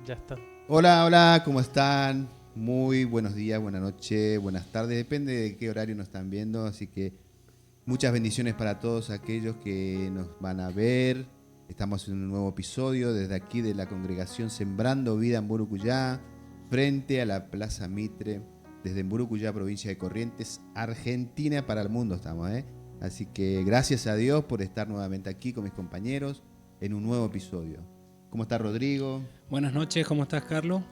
Ya está. Hola, hola, ¿cómo están? Muy buenos días, buenas noches, buenas tardes, depende de qué horario nos están viendo, así que muchas bendiciones para todos aquellos que nos van a ver. Estamos en un nuevo episodio desde aquí de la congregación Sembrando Vida en Burucuyá, frente a la Plaza Mitre, desde Burucuyá, provincia de Corrientes, Argentina, para el mundo estamos, ¿eh? Así que gracias a Dios por estar nuevamente aquí con mis compañeros en un nuevo episodio. ¿Cómo está Rodrigo? Buenas noches, ¿cómo estás, Carlos?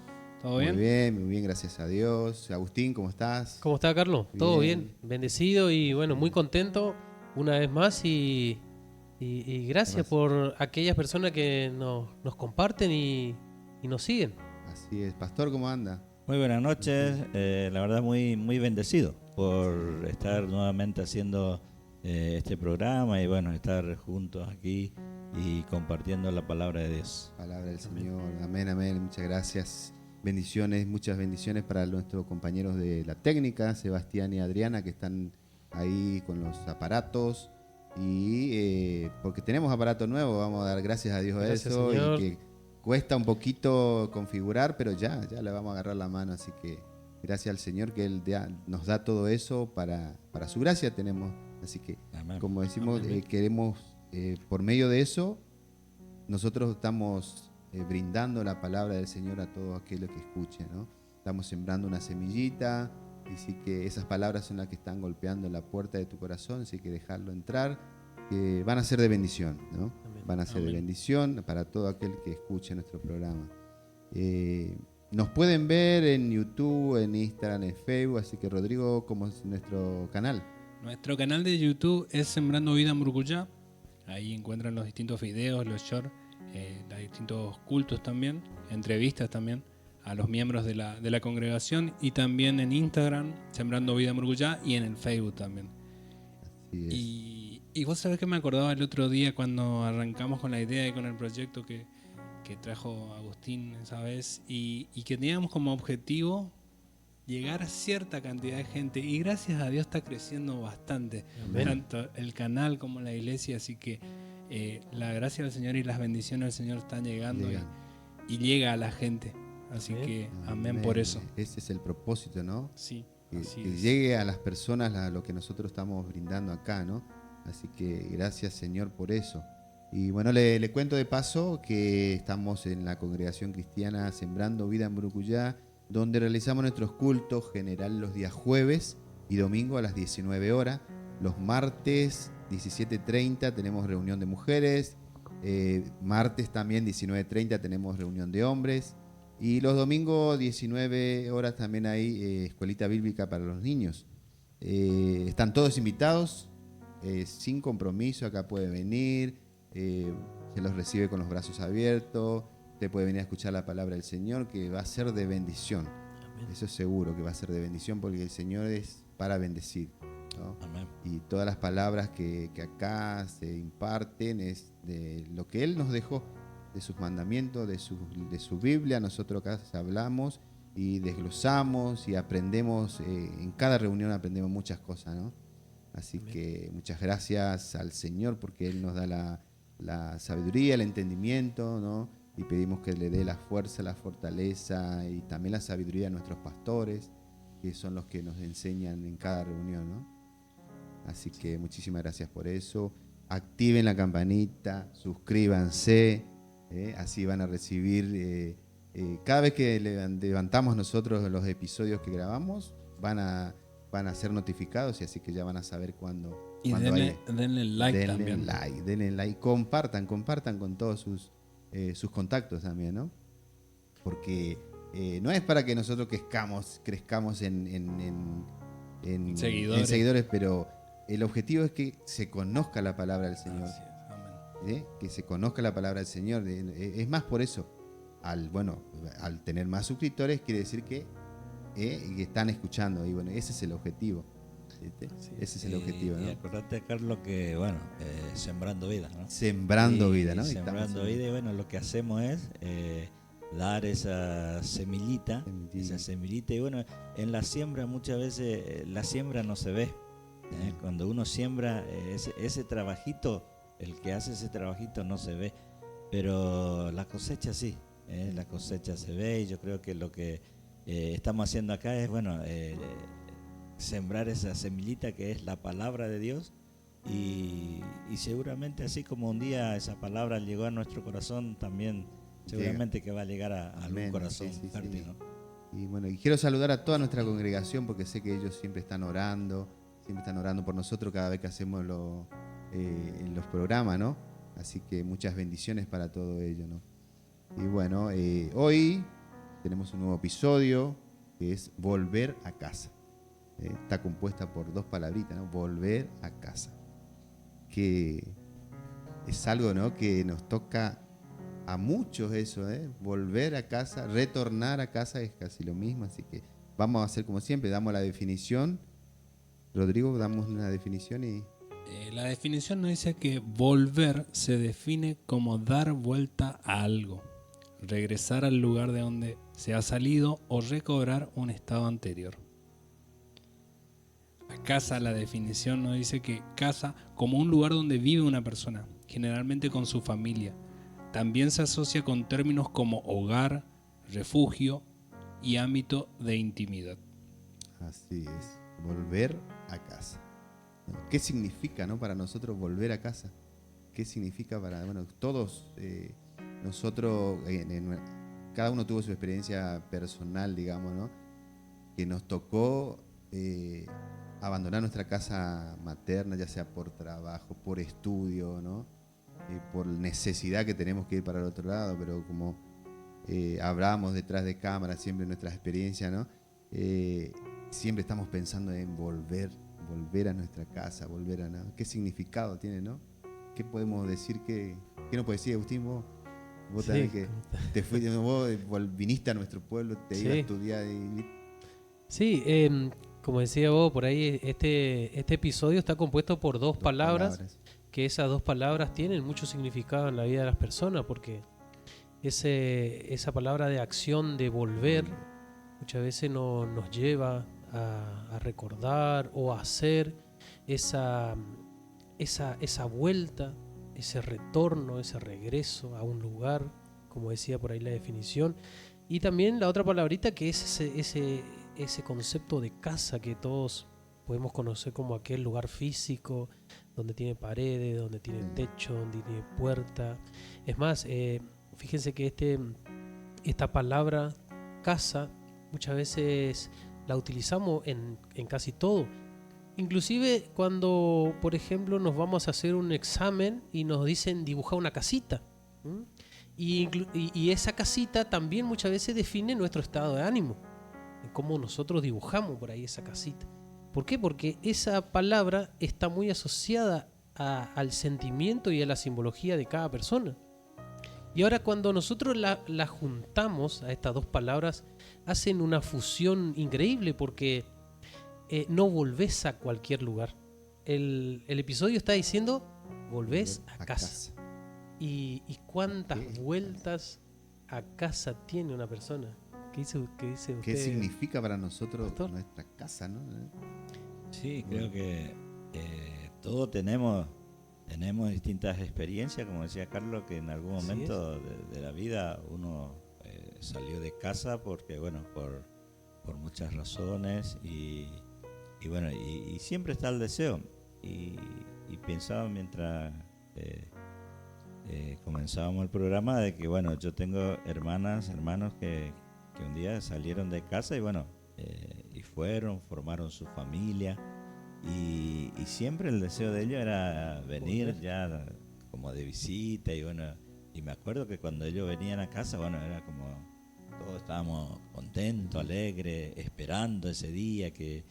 ¿Todo bien? Muy bien, gracias a Dios. Agustín, ¿cómo estás? ¿Cómo está, Carlos? Todo bien, bendecido y bueno, muy contento una vez más y gracias por aquellas personas que nos comparten y nos siguen. Así es. Pastor, ¿cómo anda? Muy buenas noches, la verdad muy bendecido por estar nuevamente haciendo este programa y bueno, estar juntos aquí y compartiendo la palabra de Dios. Palabra del Señor. Amén, amén. Muchas gracias. Bendiciones, muchas bendiciones para nuestros compañeros de la técnica, Sebastián y Adriana, que están ahí con los aparatos. Y porque tenemos aparato nuevo, vamos a dar gracias a Dios Gracias, a eso. Señor. Y que cuesta un poquito configurar, pero ya le vamos a agarrar la mano. Así que gracias al Señor que Él nos da todo eso para su gracia tenemos. Así que, Amén. como decimos, Amén. queremos, por medio de eso, nosotros estamos brindando la palabra del Señor a todos aquellos que escuchen, ¿no? Estamos sembrando una semillita, y sí que esas palabras son las que están golpeando la puerta de tu corazón, así que dejarlo entrar, que van a ser de bendición, ¿no? Amén. Van a ser de Amén. bendición para todo aquel que escuche nuestro programa. Nos pueden ver en YouTube, en Instagram, en Facebook, así que Rodrigo, ¿cómo es nuestro canal? Nuestro canal de YouTube es Sembrando Vida en Burucuyá. Ahí encuentran los distintos videos, los shorts, los distintos cultos también, entrevistas también a los miembros de la congregación y también en Instagram, Sembrando Vida en Burucuyá, y en el Facebook también. Así es. Y vos sabés que me acordaba el otro día cuando arrancamos con la idea y con el proyecto que trajo Agustín esa vez y que teníamos como objetivo llegar a cierta cantidad de gente y gracias a Dios está creciendo bastante, Amén. tanto el canal como la iglesia, así que la gracia del Señor y las bendiciones del Señor están llegando Llegan. y llega a la gente, así Amén. que amén por eso. Ese es el propósito, ¿no? Sí, Que así es. llegue a las personas lo que nosotros estamos brindando acá, ¿no? Así que gracias, Señor, por eso. Y bueno, le cuento de paso que estamos en la congregación cristiana Sembrando Vida en Burucuyá, donde realizamos nuestros cultos general los días jueves y domingo a las 19 horas. Los martes 17:30 tenemos reunión de mujeres. Martes también 19:30 tenemos reunión de hombres. Y los domingos 19 horas también hay escuelita bíblica para los niños. Están todos invitados, sin compromiso, acá puede venir, se los recibe con los brazos abiertos, usted puede venir a escuchar la palabra del Señor, que va a ser de bendición. Amén. Eso es seguro que va a ser de bendición, porque el Señor es para bendecir, ¿no? Amén. Y todas las palabras que acá se imparten es de lo que Él nos dejó, de sus mandamientos, de su Biblia. Nosotros acá hablamos y desglosamos y aprendemos, en cada reunión aprendemos muchas cosas, ¿no? Así Amén. que muchas gracias al Señor porque Él nos da la sabiduría, el entendimiento, ¿no? Y pedimos que le dé la fuerza, la fortaleza y también la sabiduría a nuestros pastores, que son los que nos enseñan en cada reunión, ¿no? Así que muchísimas gracias por eso. Activen la campanita, suscríbanse, así van a recibir, cada vez que levantamos nosotros los episodios que grabamos, van a ser notificados, y así que ya van a saber cuándo. Y denle like también. Denle like, compartan con todos sus contactos también, ¿no? Porque no es para que nosotros crezcamos en seguidores, pero el objetivo es que se conozca la palabra del Señor. Así es, amén. Que se conozca la palabra del Señor. Es más, por eso, al tener más suscriptores, quiere decir que están escuchando. Y bueno, ese es el objetivo. Ese es el objetivo, Y ¿no? acordate, Carlos, que bueno, sembrando vida, ¿no? Sembrando vida, ¿no? Sembrando vida, y bueno, lo que hacemos es dar esa semillita, y bueno, en la siembra muchas veces la siembra no se ve. Cuando uno siembra ese trabajito, el que hace ese trabajito no se ve, pero la cosecha sí. la cosecha se ve, y yo creo que lo que estamos haciendo acá es, bueno, sembrar esa semillita que es la palabra de Dios, y seguramente así como un día esa palabra llegó a nuestro corazón, también seguramente que va a llegar a algún corazón fértil, ¿no? Y bueno, y quiero saludar a toda nuestra congregación, porque sé que ellos siempre están orando por nosotros cada vez que hacemos en los programas, ¿no? Así que muchas bendiciones para todo ello, ¿no? Y bueno, hoy tenemos un nuevo episodio que es Volver a casa. Está compuesta por dos palabritas, ¿no? Volver a casa. Que es algo, ¿no?, que nos toca a muchos eso, volver a casa, retornar a casa es casi lo mismo, así que vamos a hacer como siempre, damos la definición. Rodrigo, damos una definición y... La definición nos dice que volver se define como dar vuelta a algo, regresar al lugar de donde se ha salido o recobrar un estado anterior. A casa, la definición nos dice que casa como un lugar donde vive una persona, generalmente con su familia. También se asocia con términos como hogar, refugio y ámbito de intimidad. Así es, volver a casa. ¿Qué significa, no, para nosotros volver a casa? ¿Qué significa para, bueno, todos nosotros, cada uno tuvo su experiencia personal, digamos, ¿no? Que nos tocó abandonar nuestra casa materna, ya sea por trabajo, por estudio, ¿no? Por necesidad que tenemos que ir para el otro lado, pero como hablábamos detrás de cámara, siempre en nuestras experiencias, ¿no? Siempre estamos pensando en volver a nuestra casa, volver a nada. ¿Qué significado tiene, no? ¿Qué podemos decir? ¿Qué nos puede decir, Agustín? Vos Sí, también que te fuiste, vos viniste a nuestro pueblo, te ibas a estudiar y... Sí, como decía vos, por ahí este episodio está compuesto por dos palabras, que esas dos palabras tienen mucho significado en la vida de las personas, porque esa palabra de acción, de volver, muchas veces nos lleva a recordar o a hacer esa vuelta, ese retorno, ese regreso a un lugar, como decía por ahí la definición. Y también la otra palabrita, que es ese concepto de casa que todos podemos conocer como aquel lugar físico donde tiene paredes, donde tiene techo, donde tiene puerta. Es más, fíjense que esta palabra casa muchas veces la utilizamos en casi todo. Inclusive cuando, por ejemplo, nos vamos a hacer un examen y nos dicen dibujar una casita. Y esa casita también muchas veces define nuestro estado de ánimo, en cómo nosotros dibujamos por ahí esa casita. ¿Por qué? Porque esa palabra está muy asociada al sentimiento y a la simbología de cada persona. Y ahora cuando nosotros la juntamos a estas dos palabras, hacen una fusión increíble, porque no volvés a cualquier lugar. El episodio está diciendo, volvés a casa. ¿Y cuántas vueltas a casa tiene una persona? ¿Qué dice usted? ¿Qué significa para nosotros, Pastor, nuestra casa, no? Sí, creo que todos tenemos distintas experiencias, como decía Carlos, que en algún momento de la vida uno salió de casa porque, bueno, por muchas razones, y bueno, y siempre está el deseo. Y pensaba mientras comenzábamos el programa de que, bueno, yo tengo hermanos que un día salieron de casa y, bueno, y formaron su familia, y siempre el deseo de ellos era venir ya como de visita, y bueno, y me acuerdo que cuando ellos venían a casa, bueno, era como todos estábamos contentos, alegres, esperando ese día que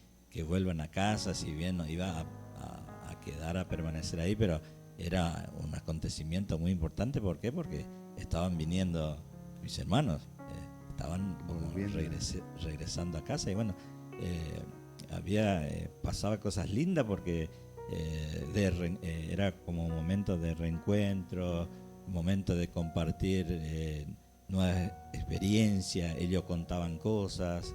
vuelvan a casa, si bien nos iba a quedar a permanecer ahí, pero era un acontecimiento muy importante. ¿Por qué? Porque estaban viniendo mis hermanos, estaban regresando a casa, y bueno, pasaba cosas lindas porque era como un momento de reencuentro, un momento de compartir nuevas experiencias. Ellos contaban cosas,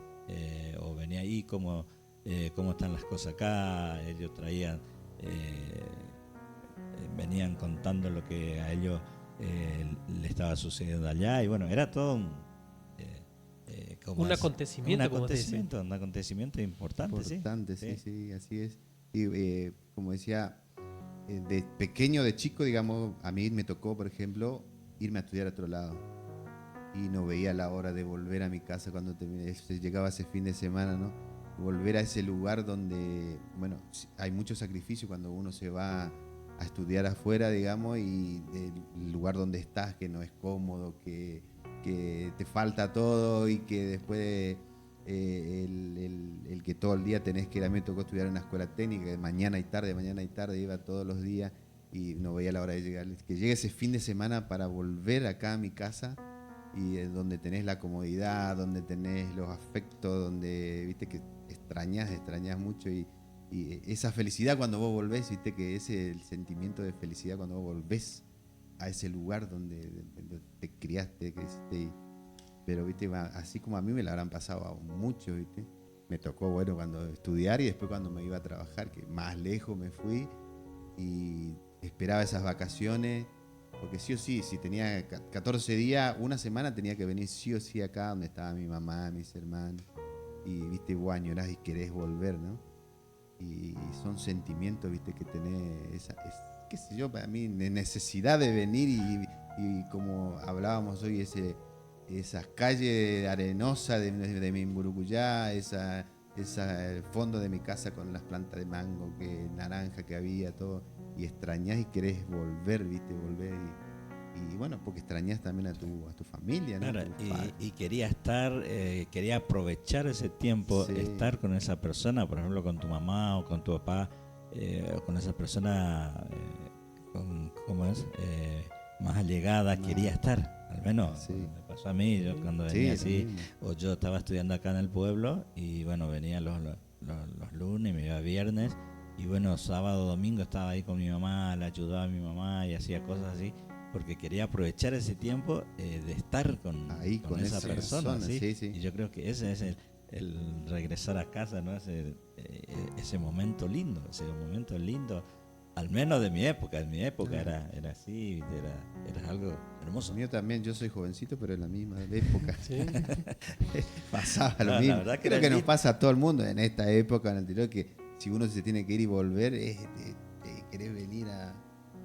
o venía ahí cómo están las cosas acá. Ellos venían contando lo que a ellos le estaba sucediendo allá, y bueno, era todo un acontecimiento, como te decía. un acontecimiento importante, sí, así es. Y como decía, de pequeño, de chico, digamos, a mí me tocó, por ejemplo, irme a estudiar a otro lado. Y no veía la hora de volver a mi casa cuando llegaba ese fin de semana, ¿no? Volver a ese lugar donde, bueno, hay mucho sacrificio cuando uno se va a estudiar afuera, digamos, y el lugar donde estás, que no es cómodo, que te falta todo, y que después el que todo el día tenés que ir. A mí me tocó estudiar en una escuela técnica, de mañana y tarde, iba todos los días y no veía la hora de llegar. Que llegue ese fin de semana para volver acá a mi casa, y donde tenés la comodidad, donde tenés los afectos, donde viste que extrañas mucho, y esa felicidad cuando vos volvés, viste que ese es el sentimiento de felicidad cuando vos volvés a ese lugar donde te criaste, creciste. Pero viste, así como a mí me la habrán pasado a muchos, viste. Me tocó, bueno, cuando estudiar, y después cuando me iba a trabajar, que más lejos me fui y esperaba esas vacaciones. Porque sí o sí, si tenía 14 días, una semana tenía que venir sí o sí acá donde estaba mi mamá, mis hermanos. Y viste, vos añorás y querés volver, ¿no? Y son sentimientos, viste, que tenés qué sé yo, para mí, de necesidad de venir, y como hablábamos hoy, esas calles arenosas de mi Mburucuyá, el fondo de mi casa con las plantas de mango, que naranja que había, todo. Y extrañás y querés volver, viste, volver, y bueno, porque extrañás también a tu familia, ¿no? Claro, y quería estar, quería aprovechar ese tiempo, Sí. estar con esa persona, por ejemplo, con tu mamá o con tu papá, o con esa persona, ¿cómo es? Más allegada, quería estar, al menos Sí. me pasó a mí, yo cuando Sí, venía es lo así, mismo. o yo estaba estudiando acá en el pueblo, y bueno, venía los lunes, me iba viernes, y bueno, sábado, domingo estaba ahí con mi mamá, le ayudaba a mi mamá y hacía cosas así, porque quería aprovechar ese tiempo de estar con esa persona, ¿sí? Sí. Y yo creo que ese es el regresar a casa, ¿no? Ese momento lindo, al menos de mi época. En mi época era así, era algo hermoso. El mío también, yo soy jovencito, pero en la misma época. Sí. Pasaba lo No, mismo. la verdad que Creo era que nos lindo. pasa a todo el mundo en esta época, en la anterior, que si uno se tiene que ir y volver, es de querer venir a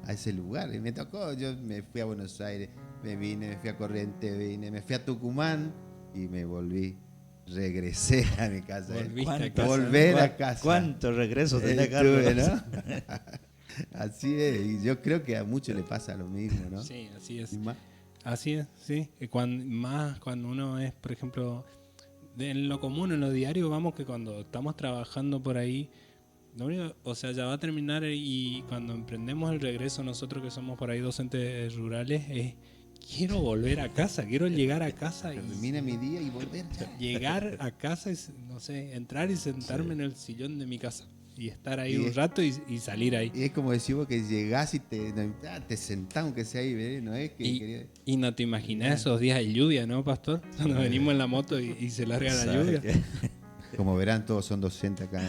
ese lugar. Y me tocó, yo me fui a Buenos Aires, me fui a Corrientes, me fui a Tucumán y me volví. Regresé a mi casa. Volviste a casa. Volver a casa. ¿Cuántos regresos tenés, Estuve, Carlos? ¿no? Así es, y yo creo que a muchos le pasa lo mismo, ¿no? Sí, así es. Y más- Así es, sí. Cuando uno es, por ejemplo, en lo común, en lo diario, vamos que cuando estamos trabajando por ahí, lo único, o sea, ya va a terminar, y cuando emprendemos el regreso, nosotros que somos por ahí docentes rurales, es quiero volver a casa, quiero llegar a casa y Termina mi día y volver. llegar a casa y, no sé, entrar y sentarme en el sillón de mi casa y estar ahí Y un es- rato y salir ahí. Y es como decimos que llegás y te sentás aunque sea ahí, ¿ves? No es que Y no te imaginas esos días de lluvia, ¿no, Pastor? Cuando venimos en la moto y se larga la ¿Sabes lluvia. qué? como verán, todos son docentes acá.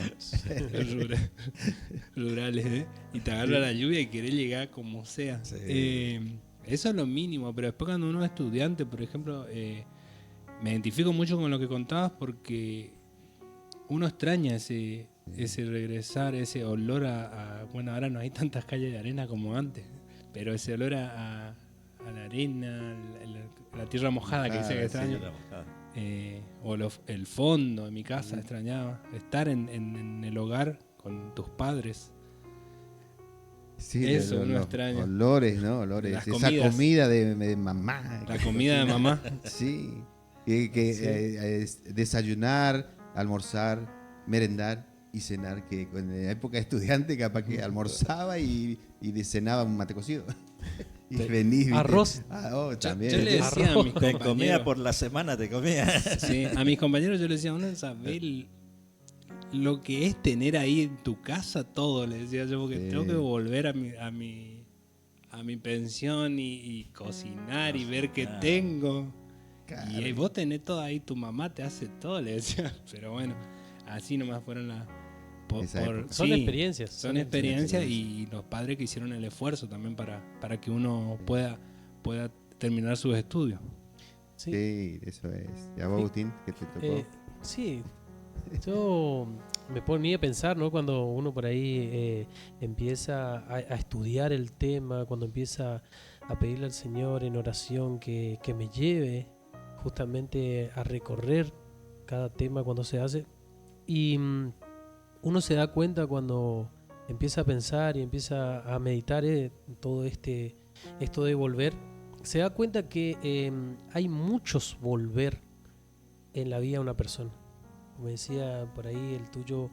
Rurales, ¿eh? Y te agarra la lluvia y querés llegar como sea. Sí. Eso es lo mínimo, pero después cuando uno es estudiante, por ejemplo, me identifico mucho con lo que contabas porque uno extraña ese regresar, ese olor bueno, ahora no hay tantas calles de arena como antes, pero ese olor a la arena, la tierra mojada que dice que Mojada, sí, extraño. O el fondo de mi casa extrañaba. Estar en el hogar con tus padres. Sí, Eso uno los extraña. olores, ¿no? Olores. Las Esa comidas. comida de mamá. La que comida de cocina. mamá. Sí. Sí. Desayunar, almorzar, merendar y cenar. Que en la época de estudiante capaz que almorzaba y cenaba un mate cocido. Y venís, ¿viste? Arroz. También. Yo le decía a mis Te comía compañeros, por la semana, te comía. sí, a mis compañeros yo les decía, uno sabe lo que es tener ahí en tu casa todo, les decía yo, porque Sí. tengo que volver a mi pensión y cocinar y ver qué Claro. tengo. Claro. Y vos tenés todo ahí, tu mamá te hace todo, le decía. Pero bueno, así nomás fueron las... Esa época. Son experiencias. Son experiencias y los padres que hicieron el esfuerzo también para que uno pueda pueda terminar sus estudios. Sí. Sí, eso es. ¿Y a vos, Agustín, qué te tocó? Sí, yo me ponía a pensar, ¿no? Cuando uno por ahí empieza a estudiar el tema, cuando empieza a pedirle al Señor en oración que me lleve justamente a recorrer cada tema cuando se hace. Y uno se da cuenta cuando empieza a pensar y empieza a meditar todo esto de volver, se da cuenta que hay muchos volver en la vida de una persona. Como decía por ahí el tuyo,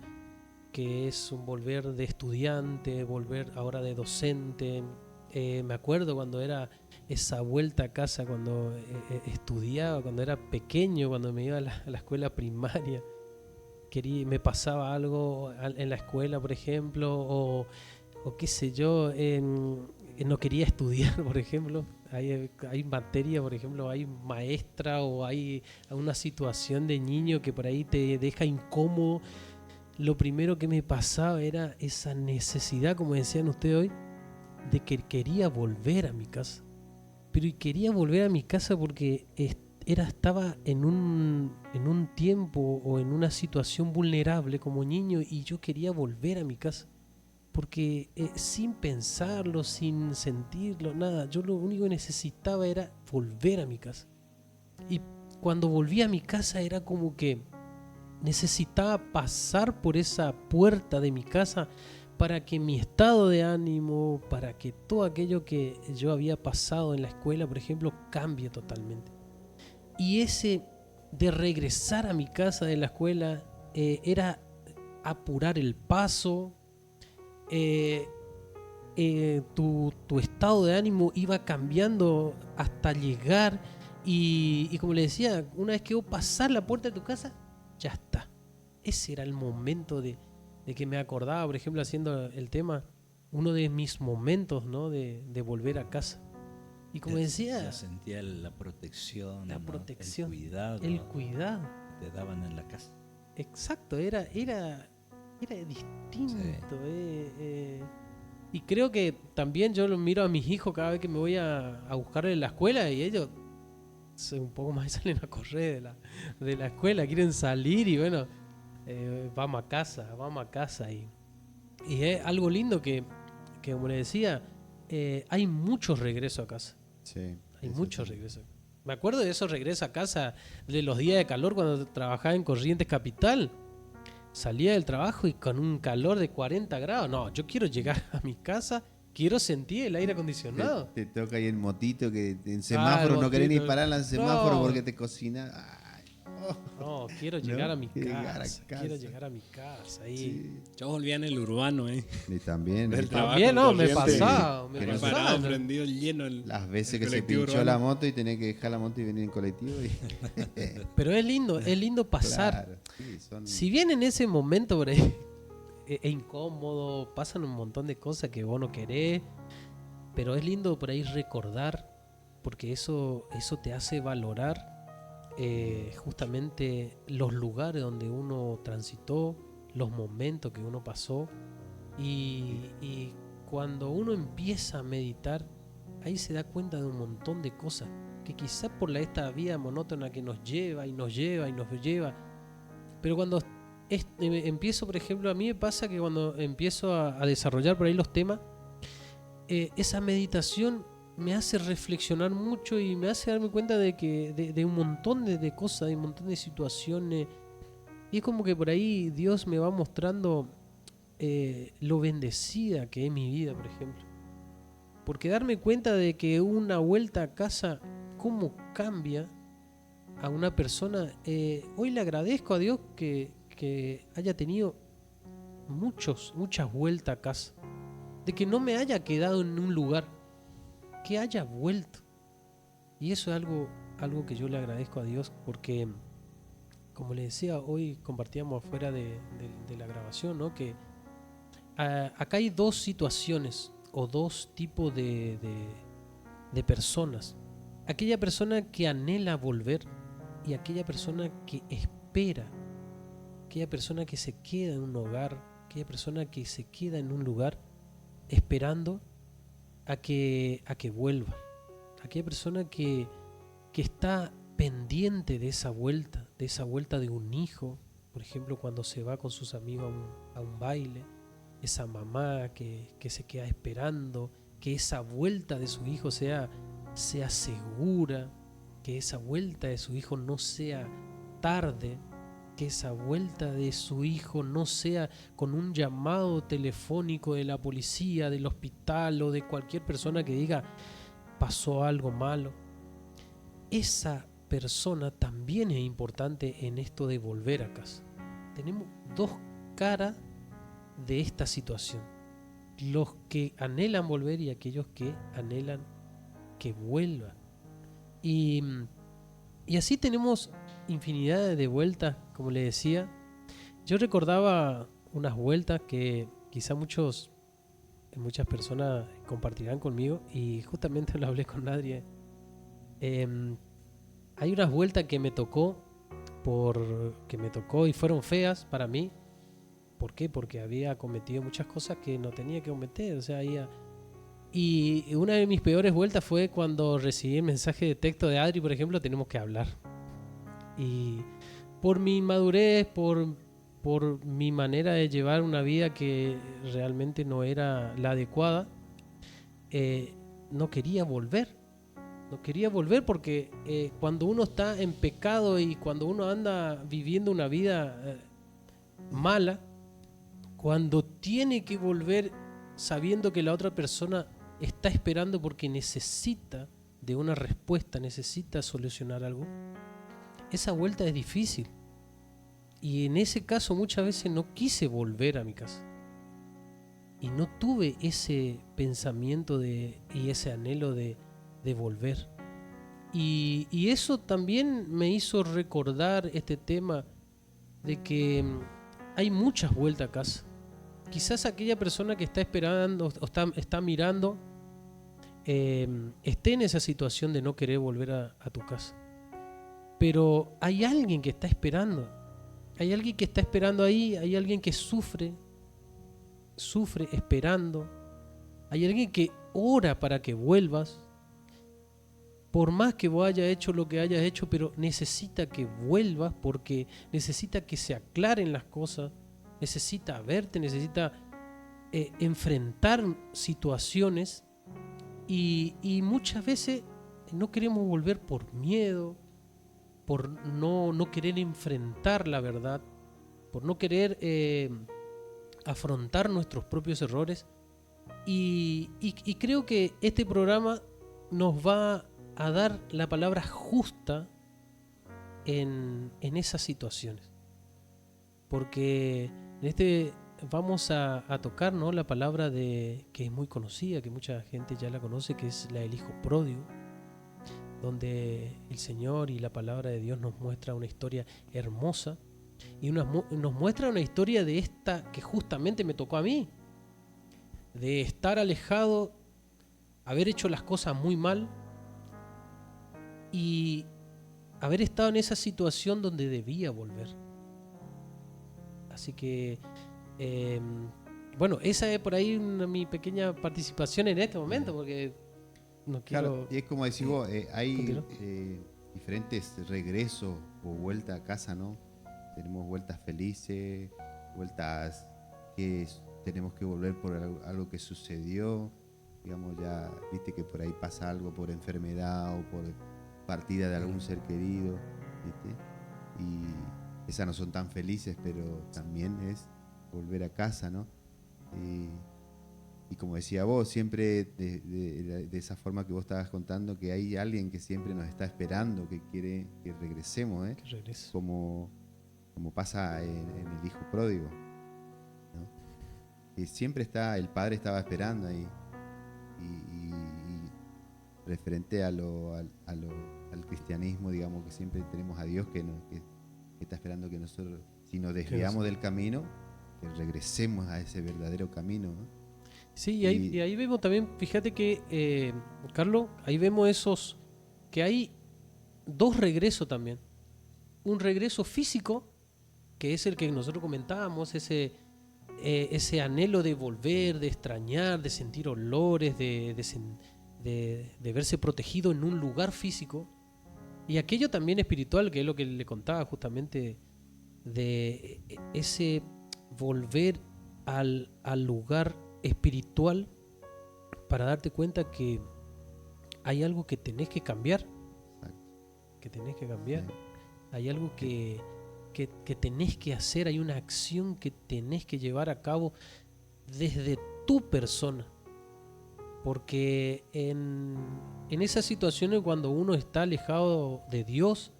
que es un volver de estudiante, volver ahora de docente. Me acuerdo cuando era esa vuelta a casa, cuando estudiaba, cuando era pequeño, cuando me iba a la escuela primaria. Me pasaba algo en la escuela, por ejemplo, o qué sé yo, no quería estudiar, por ejemplo. Hay materia, por ejemplo, hay maestra o hay una situación de niño que por ahí te deja incómodo. Lo primero que me pasaba era esa necesidad, como decían ustedes hoy, de que quería volver a mi casa. Pero quería volver a mi casa porque estaba en un tiempo o en una situación vulnerable como niño y yo quería volver a mi casa. Porque sin pensarlo, sin sentirlo, nada, yo lo único que necesitaba era volver a mi casa. Y cuando volví a mi casa era como que necesitaba pasar por esa puerta de mi casa para que mi estado de ánimo, para que todo aquello que yo había pasado en la escuela, por ejemplo, cambie totalmente. Y ese de regresar a mi casa de la escuela era apurar el paso. Tu estado de ánimo iba cambiando hasta llegar y como le decía, una vez que vos pasás la puerta de tu casa, ya está. Ese era el momento de que me acordaba, por ejemplo, haciendo el tema, uno de mis momentos, ¿no? de volver a casa. Y como decía, ya sentía la protección, la ¿no? protección, el cuidado que te daban en la casa. Exacto, era distinto. Sí. Y creo que también yo lo miro a mis hijos cada vez que me voy a buscar en la escuela y ellos un poco más salen a correr de la escuela, quieren salir y bueno, vamos a casa. Y es algo lindo que como les decía, hay muchos regresos a casa. Sí, Hay eso muchos sí. regresos. Me acuerdo de esos regresos a casa de los días de calor cuando trabajaba en Corrientes Capital. Salía del trabajo y con un calor de 40 grados. No, yo quiero llegar a mi casa, quiero sentir el aire acondicionado. Te toca ahí el motito que en semáforo el no querés ni motito. parar en semáforo No. porque te cocina. Ay, No, quiero llegar a mi quiero llegar a casa. casa. Quiero llegar a mi casa. Y Sí. Yo volvía en el urbano, Y también Del trabajo también, no, me corriente. pasaba. Me Que no se pasaba. parado, prendido, lleno las veces el que se colectivo pinchó urbano. la moto y tenés que dejar la moto y venir en colectivo. Pero es lindo pasar. Claro, sí, son- Si bien en ese momento por ahí es incómodo, pasan un montón de cosas que vos no querés, pero es lindo por ahí recordar, porque eso te hace valorar justamente los lugares donde uno transitó, los momentos que uno pasó, y cuando uno empieza a meditar, ahí se da cuenta de un montón de cosas que quizás por esta vida monótona que nos lleva, pero cuando empiezo, por ejemplo, a mí me pasa que cuando empiezo a desarrollar por ahí los temas, esa meditación me hace reflexionar mucho y me hace darme cuenta de un montón de cosas, de un montón de situaciones. Y es como que por ahí Dios me va mostrando lo bendecida que es mi vida, por ejemplo. Porque darme cuenta de que una vuelta a casa, cómo cambia a una persona. Hoy le agradezco a Dios que haya tenido muchas vueltas a casa. De que no me haya quedado en un lugar, que haya vuelto. Y eso es algo que yo le agradezco a Dios, porque como les decía, hoy compartíamos fuera de la grabación, ¿no? Que acá hay dos situaciones o dos tipos de personas. Aquella persona que anhela volver y aquella persona que espera, aquella persona que se queda en un hogar, aquella persona que se queda en un lugar esperando a que vuelva, aquella persona que está pendiente de esa vuelta de un hijo, por ejemplo, cuando se va con sus amigos a un baile, esa mamá que se queda esperando que esa vuelta de su hijo sea segura, que esa vuelta de su hijo no sea tarde, que esa vuelta de su hijo no sea con un llamado telefónico de la policía, del hospital o de cualquier persona que diga pasó algo malo. Esa persona también es importante en esto de volver a casa. Tenemos dos caras de esta situación: los que anhelan volver y aquellos que anhelan que vuelvan. Y así tenemos infinidad de vueltas, como le decía. Yo recordaba unas vueltas que quizá muchas personas compartirán conmigo, y justamente lo hablé con Adri. Hay unas vueltas que me tocó y fueron feas para mí. ¿Por qué? Porque había cometido muchas cosas que no tenía que cometer. O sea, y una de mis peores vueltas fue cuando recibí el mensaje de texto de Adri, por ejemplo, tenemos que hablar. Y por mi inmadurez, por mi manera de llevar una vida que realmente no era la adecuada, no quería volver. No quería volver porque cuando uno está en pecado y cuando uno anda viviendo una vida mala, cuando tiene que volver sabiendo que la otra persona está esperando porque necesita de una respuesta, necesita solucionar algo, esa vuelta es difícil. Y en ese caso muchas veces no quise volver a mi casa. Y no tuve ese pensamiento y ese anhelo de volver. Y eso también me hizo recordar este tema de que hay muchas vueltas a casa. Quizás aquella persona que está esperando o está mirando esté en esa situación de no querer volver a tu casa. Pero hay alguien que está esperando. Hay alguien que está esperando ahí. Hay alguien que sufre esperando. Hay alguien que ora para que vuelvas. Por más que vos hayas hecho lo que hayas hecho, pero necesita que vuelvas porque necesita que se aclaren las cosas. Necesita verte, necesita enfrentar situaciones y muchas veces no queremos volver por miedo, por no querer enfrentar la verdad, por no querer afrontar nuestros propios errores y creo que este programa nos va a dar la palabra justa en esas situaciones, porque vamos a tocar, ¿no?, la palabra que es muy conocida, que mucha gente ya la conoce, que es la del hijo pródigo, donde el Señor y la palabra de Dios nos muestra una historia hermosa y nos muestra una historia de esta que justamente me tocó a mí, de estar alejado, haber hecho las cosas muy mal y haber estado en esa situación donde debía volver. Así que bueno, esa es por ahí mi pequeña participación en este momento, porque no quiero... Claro, y es como decís vos, hay diferentes regresos o vueltas a casa, ¿no? Tenemos vueltas felices, vueltas que tenemos que volver por algo que sucedió, digamos, ya viste que por ahí pasa algo por enfermedad o por partida de algún ser querido, ¿viste? Y esas no son tan felices, pero también es volver a casa, ¿no? Y como decía vos, siempre de esa forma que vos estabas contando, que hay alguien que siempre nos está esperando, que quiere que regresemos, ¿eh? Que regrese. Como pasa en el hijo pródigo, ¿no? Que siempre el padre estaba esperando ahí. Y referente al cristianismo, digamos que siempre tenemos a Dios que está esperando que nosotros, si nos desviamos del camino, que regresemos a ese verdadero camino, ¿no? Sí, y ahí vemos también, fíjate que, Carlos, ahí vemos que hay dos regresos también. Un regreso físico, que es el que nosotros comentábamos, ese anhelo de volver, de extrañar, de sentir olores, de de verse protegido en un lugar físico, y aquello también espiritual, que es lo que le contaba justamente, de ese volver al lugar espiritual para darte cuenta que hay algo que tenés que cambiar, Exacto. que tenés que cambiar, Sí. hay algo que tenés que hacer, hay una acción que tenés que llevar a cabo desde tu persona. Porque en esas situaciones cuando uno está alejado de Dios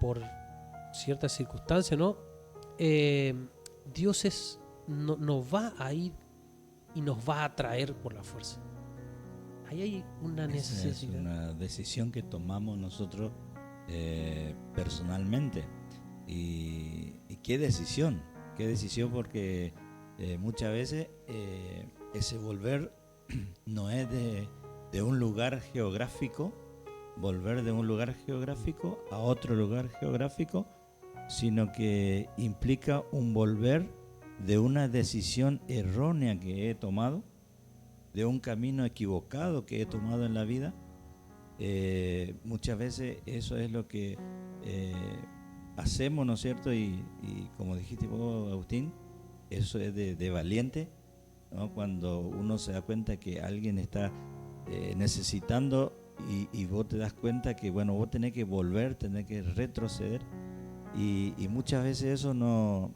por ciertas circunstancias, ¿no? Dios no va a ir y nos va a traer por la fuerza. Ahí hay una Esa necesidad. es una decisión que tomamos nosotros personalmente. Y qué decisión porque muchas veces ese volver no es de un lugar geográfico, volver de un lugar geográfico a otro lugar geográfico, sino que implica un volver de una decisión errónea que he tomado, de un camino equivocado que he tomado en la vida. Muchas veces eso es lo que hacemos, ¿no es cierto? Y como dijiste vos, Agustín, eso es de valiente, ¿no? Cuando uno se da cuenta que alguien está necesitando y vos te das cuenta que, bueno, vos tenés que volver, tenés que retroceder, y muchas veces eso no,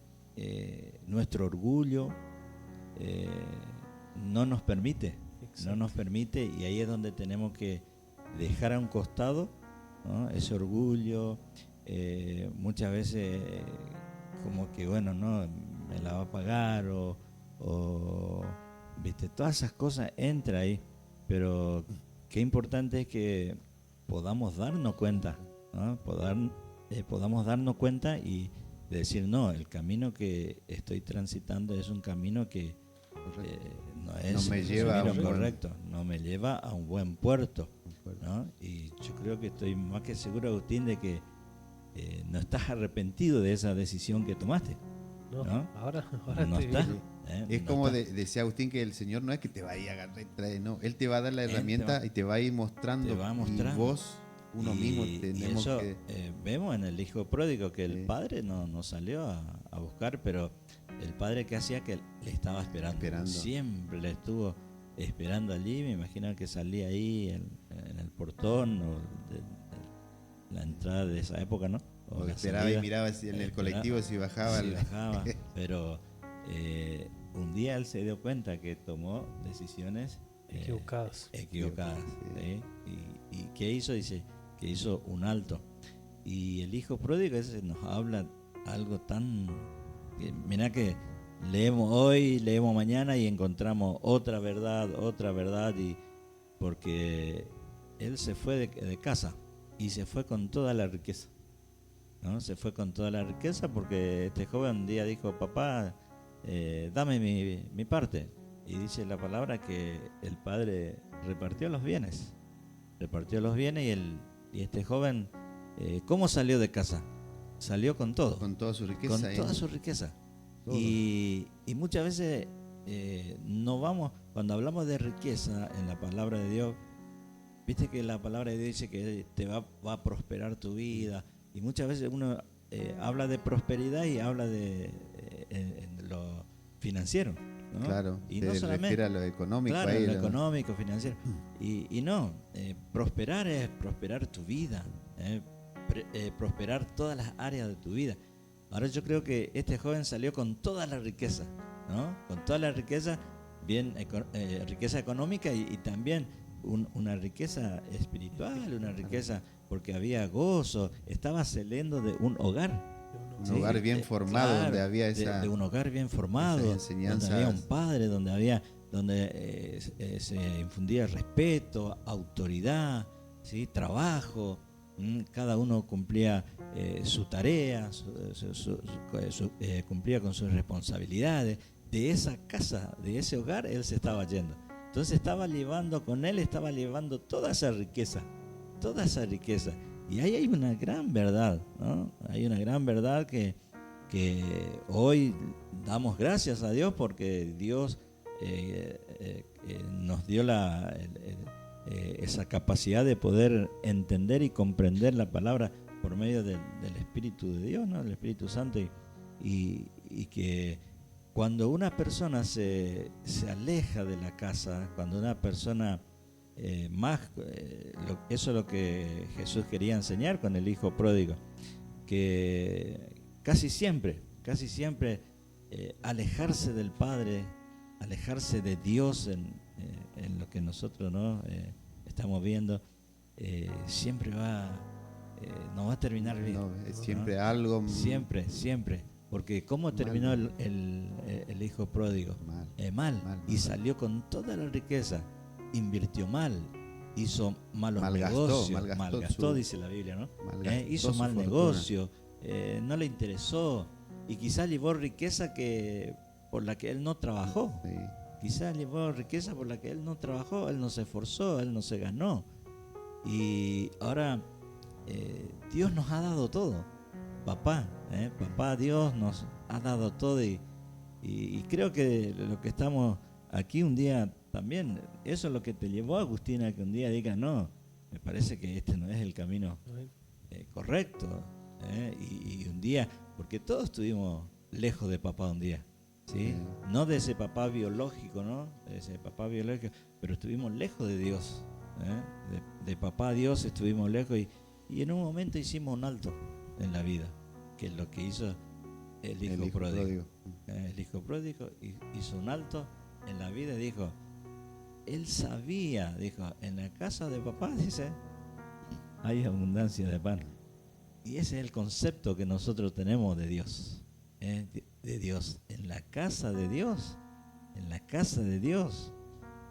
nuestro orgullo no nos permite, y ahí es donde tenemos que dejar a un costado, ¿no? Ese orgullo, muchas veces como que, bueno, no me la va a pagar o viste, todas esas cosas entra ahí, pero qué importante es que podamos darnos cuenta, ¿no? Podamos darnos cuenta y decir, no, el camino que estoy transitando es un camino que no es No me un lleva a camino un correcto, no me lleva a un buen puerto, ¿no? Y yo creo que estoy más que seguro, Agustín, de que no estás arrepentido de esa decisión que tomaste. No, ahora No estoy estás. bien. Es No como estás. decía Agustín, que el Señor no es que te va a ir a agarrar y traer, no, Él te va a dar la Él te herramienta va- y te va a ir mostrando. te va mostrando. Y vos, uno mismo, Y tenemos eso que... vemos en el hijo pródigo que el Sí. padre no salió a buscar, pero el padre que hacía, que le estaba esperando. Siempre le estuvo esperando allí. Me imagino que salía ahí en el portón o la entrada de esa época, ¿no? O la esperaba salida. y miraba en el Esperaba. colectivo si bajaba. Sí, bajaba, pero un día él se dio cuenta que tomó decisiones Equivocadas. equivocadas. Sí. ¿Y qué hizo? Dice que hizo un alto. Y el hijo pródigo ese nos habla algo tan... Mirá que leemos hoy, leemos mañana y encontramos otra verdad, y porque él se fue de casa y se fue con toda la riqueza, ¿no? Se fue con toda la riqueza porque este joven un día dijo, papá, dame mi parte. Y dice la palabra que el padre repartió los bienes y este joven, ¿cómo salió de casa? Salió con todo, Con toda su riqueza. con toda su riqueza. Todo. Y muchas veces no vamos, cuando hablamos de riqueza en la palabra de Dios, viste que la palabra de Dios dice que te va a prosperar tu vida, y muchas veces uno habla de prosperidad y habla de en lo financiero, ¿no? Claro, y se no solamente refiere a lo económico. claro, ahí, lo ¿no? económico, financiero, y no, prosperar es prosperar tu vida, prosperar todas las áreas de tu vida. Ahora yo creo que este joven salió con toda la riqueza, ¿no? Con toda la riqueza, bien riqueza económica y también una riqueza espiritual, una riqueza porque había gozo, estaba saliendo de un hogar. Un Sí, hogar bien formado, claro, donde había esa... de un hogar bien formado, esas enseñanzas. donde había un padre, donde se infundía respeto, autoridad, ¿sí? Trabajo. Cada uno cumplía su tarea, cumplía con sus responsabilidades. De esa casa, de ese hogar, él se estaba yendo. Entonces estaba llevando toda esa riqueza. Y ahí hay una gran verdad, ¿no? Hay una gran verdad que hoy damos gracias a Dios porque Dios nos dio esa capacidad de poder entender y comprender la palabra por medio del Espíritu de Dios, ¿no? El Espíritu Santo, y que cuando una persona se aleja de la casa, cuando una persona eso es lo que Jesús quería enseñar con el hijo pródigo, que casi siempre alejarse del Padre, alejarse de Dios en lo que nosotros, ¿no? Estamos viendo, siempre no va a terminar bien. No, es siempre ¿no? algo. Siempre. Porque ¿cómo terminó el hijo pródigo? Mal. Y salió con toda la riqueza. Invirtió mal. Hizo malos negocios. Malgastó, dice la Biblia, ¿no? Hizo mal negocio. No le interesó. Y quizás llevó riqueza por la que él no trabajó. Sí. Quizás llevó riqueza por la que él no trabajó. Él no se esforzó, él no se ganó. Y ahora Dios nos ha dado todo. Papá Dios nos ha dado todo, y creo que lo que estamos aquí un día también, eso es lo que te llevó, Agustina, a que un día digas, no, me parece que este no es el camino correcto, y un día, porque todos estuvimos lejos de papá un día, ¿sí? No de ese papá biológico, ¿no? De ese papá biológico, pero estuvimos lejos de Dios, de papá a Dios estuvimos lejos, y en un momento hicimos un alto en la vida, que es lo que hizo el hijo pródigo. El hijo pródigo hizo un alto en la vida y dijo, él sabía, dijo, en la casa de papá, dice, hay abundancia de pan. Y ese es el concepto que nosotros tenemos de Dios, de Dios. En la casa de Dios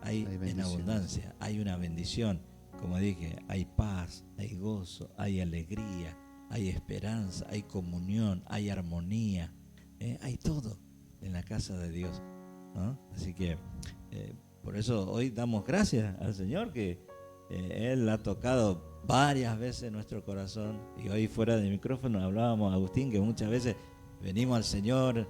hay en abundancia, hay una bendición. Como dije, hay paz, hay gozo, hay alegría, hay esperanza, hay comunión, hay armonía, hay todo en la casa de Dios, ¿no? Así que por eso hoy damos gracias al Señor, que Él ha tocado varias veces nuestro corazón. Y hoy fuera del micrófono hablábamos, Agustín, que muchas veces venimos al Señor,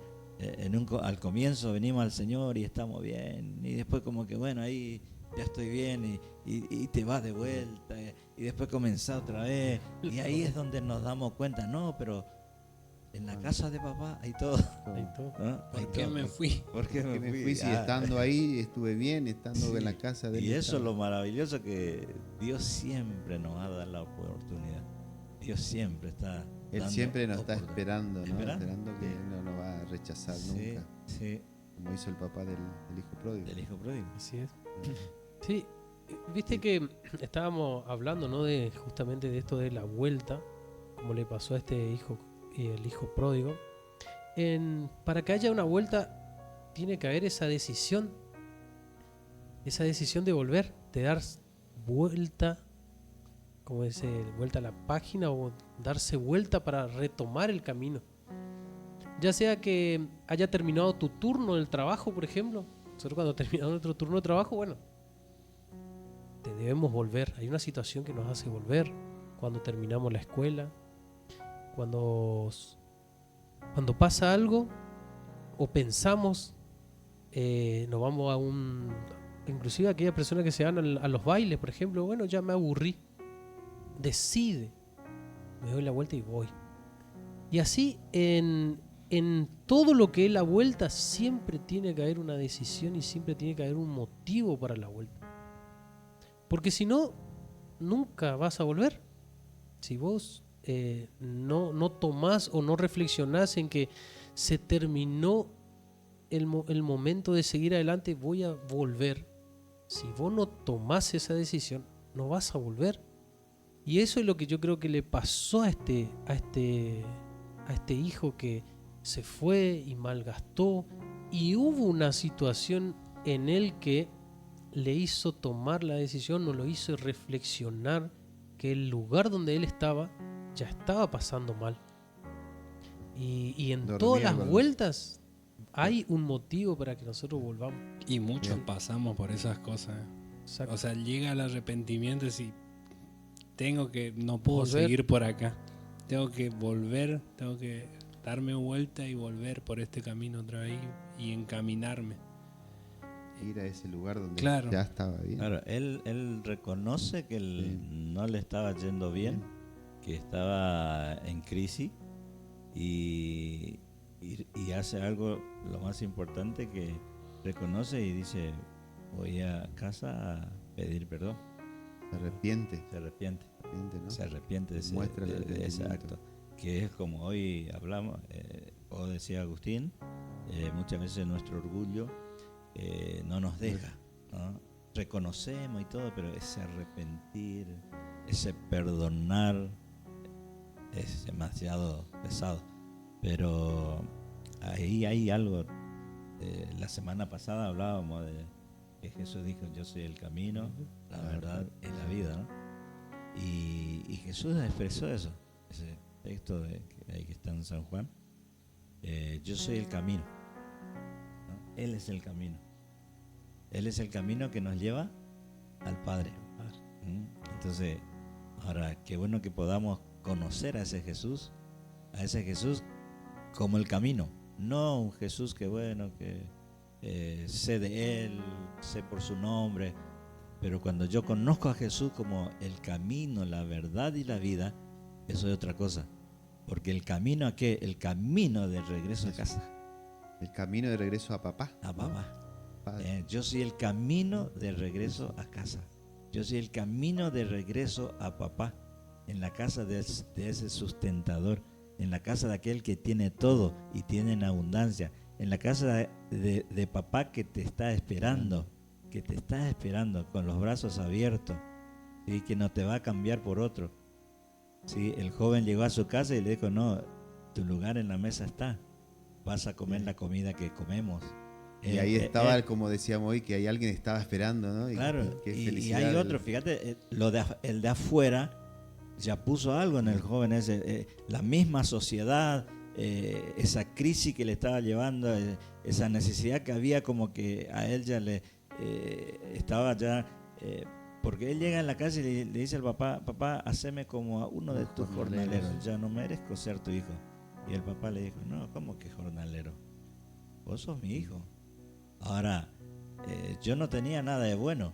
al comienzo venimos al Señor y estamos bien, y después como que bueno, ahí ya estoy bien, y te vas de vuelta, y después comenzás otra vez, y ahí es donde nos damos cuenta, no, pero en la casa de papá hay todo. ¿No? ¿Por qué me fui? ¿Por qué me fui? Si estando ahí estuve bien, estando en la casa de él. Y eso es lo maravilloso, que Dios siempre nos va a dar la oportunidad. Dios siempre está Él siempre nos está esperando, ¿no? Esperando que no nos va a rechazar nunca. Sí. Como hizo el papá del hijo pródigo. Del hijo pródigo. Así es. Sí, viste que estábamos hablando, ¿no? Justamente de esto de la vuelta, como le pasó a este hijo, el hijo pródigo. Para que haya una vuelta tiene que haber esa decisión de volver, de dar vuelta, como dice, vuelta a la página, o darse vuelta para retomar el camino. Ya sea que haya terminado tu turno del trabajo, por ejemplo. Nosotros cuando terminamos nuestro turno de trabajo, bueno, te debemos volver. Hay una situación que nos hace volver. Cuando terminamos la escuela, cuando pasa algo o pensamos, nos vamos inclusive aquellas personas que se van a los bailes, por ejemplo, bueno, ya me aburrí, decide, me doy la vuelta y voy. Y así en todo lo que es la vuelta siempre tiene que haber una decisión y siempre tiene que haber un motivo para la vuelta, porque si no, nunca vas a volver. Si vos no tomás o no reflexionás en que se terminó el momento de seguir adelante, voy a volver. Si vos no tomás esa decisión, no vas a volver. Y eso es lo que yo creo que le pasó a este hijo, que se fue y malgastó, y hubo una situación en él que le hizo tomar la decisión, no lo hizo reflexionar que el lugar donde él estaba ya estaba pasando mal. Y en todas las vueltas hay un motivo para que nosotros volvamos. Y muchos pasamos por esas cosas. Exacto. O sea, llega el arrepentimiento y no puedo Volver. seguir por acá. Tengo que volver, tengo que darme vuelta y volver por este camino otra vez y encaminarme. ir a ese lugar donde Claro. ya estaba bien. Claro, él reconoce que no le estaba yendo bien, que estaba en crisis y hace algo, lo más importante, que reconoce y dice, voy a casa a pedir perdón. Se arrepiente, ¿no? Se arrepiente de Muestra el de ese arrepentimiento. acto, que es como hoy hablamos, o decía Agustín, muchas veces nuestro orgullo no nos deja, ¿no? Reconocemos y todo, pero ese arrepentir, ese perdonar es demasiado pesado. Pero ahí hay algo. La semana pasada hablábamos de que Jesús dijo, yo soy el camino, la verdad y la vida, ¿no? Y Jesús expresó eso, ese texto que ahí que está en San Juan. Yo soy el camino, ¿no? Él es el camino. Él es el camino que nos lleva al Padre. Entonces, ahora, qué bueno que podamos conocer a ese Jesús como el camino, no un Jesús que bueno, que sé de Él, sé por su nombre, pero cuando yo conozco a Jesús como el camino, la verdad y la vida, eso es otra cosa, porque el camino a qué, el camino de regreso a casa, El camino de regreso a papá. a papá. Padre. Yo soy el camino de regreso a casa. Yo soy el camino de regreso a papá, en la casa de ese sustentador, en la casa de aquel que tiene todo y tiene en abundancia, en la casa de papá que te está esperando con los brazos abiertos, y que no te va a cambiar por otro. ¿Sí? El joven llegó a su casa y le dijo, no, tu lugar en la mesa está, vas a comer la comida que comemos. Y ahí estaba, como decíamos hoy, que hay alguien que estaba esperando, ¿no? Claro, qué y felicidad. hay otro, fíjate, el de afuera ya puso algo en el joven ese, la misma sociedad, esa crisis que le estaba llevando, esa necesidad que había, como que a él ya le estaba ya, porque él llega en la casa y le dice al papá, papá, haceme como a uno de tus jornaleros, ya no merezco ser tu hijo. Y el papá le dijo, no, ¿cómo que jornalero? Vos sos mi hijo. Ahora, yo no tenía nada de bueno,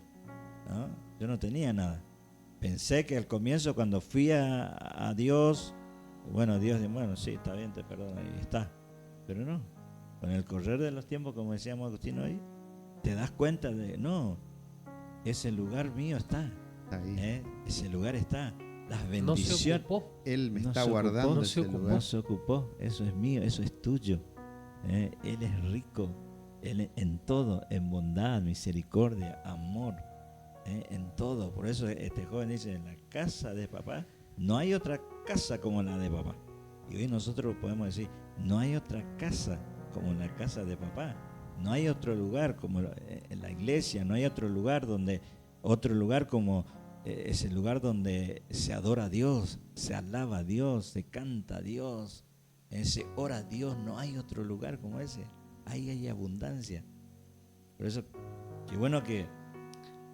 ¿no? Yo no tenía nada. Pensé que al comienzo, cuando fui a Dios, bueno, Dios dijo, bueno, sí, está bien, te perdono, y está. Pero no, con el correr de los tiempos, como decíamos Agustín hoy, te das cuenta de, no, ese lugar mío está, Ahí. ese lugar está. Las No se bendiciones. ocupó. Él me No está se guardando ocupó, ese lugar. No se ocupó, eso es mío, eso es tuyo. Él es rico, Él en todo, en bondad, misericordia, amor, en todo. Por eso este joven dice, en la casa de papá, no hay otra casa como la de papá. Y hoy nosotros podemos decir, no hay otra casa como la casa de papá. No hay otro lugar como en la iglesia, no hay otro lugar como ese lugar donde se adora a Dios, se alaba a Dios, se canta a Dios, se ora a Dios. No hay otro lugar como ese. Ahí hay abundancia. Por eso, qué bueno que,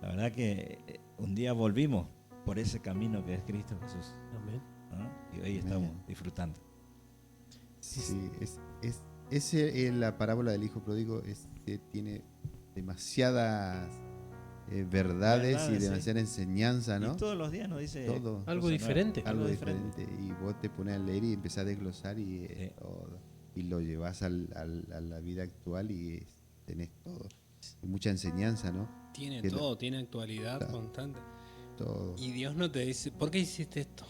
la verdad que un día volvimos por ese camino que es Cristo Jesús, Amén. ¿no? Y hoy estamos disfrutando. Sí, ese es la parábola del hijo pródigo, tiene demasiadas verdades y sí. demasiada enseñanza, ¿no? Y todos los días nos dice Todo. Algo cosas diferente. nuevas, Algo diferente. Y vos te pones a leer y empezás a desglosar y, todo. Y lo llevas a la vida actual y tenés todo. Mucha enseñanza, ¿no? Tiene Que todo, tiene actualidad Claro. constante. Todo. Y Dios no te dice, ¿por qué hiciste esto?